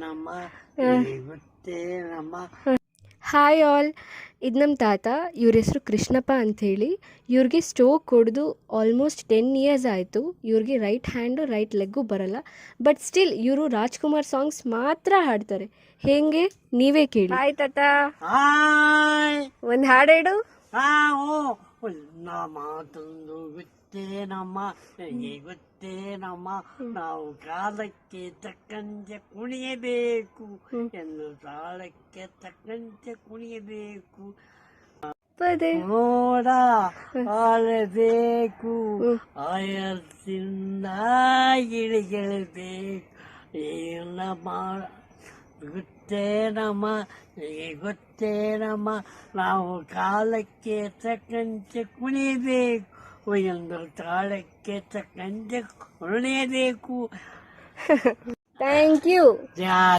ನಮ್ಮ ಗೊತ್ತೇ ನಮ್ಮ ಹಾಯ್ ಆಲ್, ಇದು ನಮ್ಮ ತಾತ. ಇವ್ರ ಹೆಸರು ಕೃಷ್ಣಪ್ಪ ಅಂಥೇಳಿ. ಇವ್ರಿಗೆ ಸ್ಟ್ರೋಕ್ ಹೊಡೆದು ಆಲ್ಮೋಸ್ಟ್ 10 ಇಯರ್ಸ್ ಆಯಿತು. ಇವ್ರಿಗೆ ರೈಟ್ ಹ್ಯಾಂಡು ರೈಟ್ ಲೆಗ್ಗು ಬರಲ್ಲ. ಬಟ್ ಸ್ಟಿಲ್ ಇವರು ರಾಜ್ಕುಮಾರ್ ಸಾಂಗ್ಸ್ ಮಾತ್ರ ಹಾಡ್ತಾರೆ. ಹೇಗೆ ನೀವೇ ಕೇಳಿ. ಹಾಯ್ ತಾತ, ಹಾಯ್ ಒಂದು ಹಾಡು ಹೇಳು. ನಮ್ಮ ಮಾತೊಂದು ಗೊತ್ತೇ ನಮ್ಮ ಗೊತ್ತೇ ನಮ್ಮ ನಾವು ಕಾಲಕ್ಕೆ ತಕ್ಕಂತೆ ಕುಣಿಯಬೇಕು ಎಂದು ತಾಳಕ್ಕೆ ತಕ್ಕಂತೆ ಕುಣಿಯಬೇಕು. ನೋಡ ಆಳಬೇಕು, ಆಯಸ್ಸಿಂದ ಇಳಿಗೆಳಬೇಕು. ಏನ ಮಾಡ ಗೊತ್ತೇ ನಮ್ಮ ಗೊತ್ತೇ ನಮ್ಮ ನಾವು ಕಾಲಕ್ಕೆ ತಕ್ಕಂತೆ ಕುಣಿಯಬೇಕು ಎಂದು ತಾಳಕ್ಕೆ ತಕ್ಕಂತೆ ಕುಣಿಯಬೇಕು. Thank you.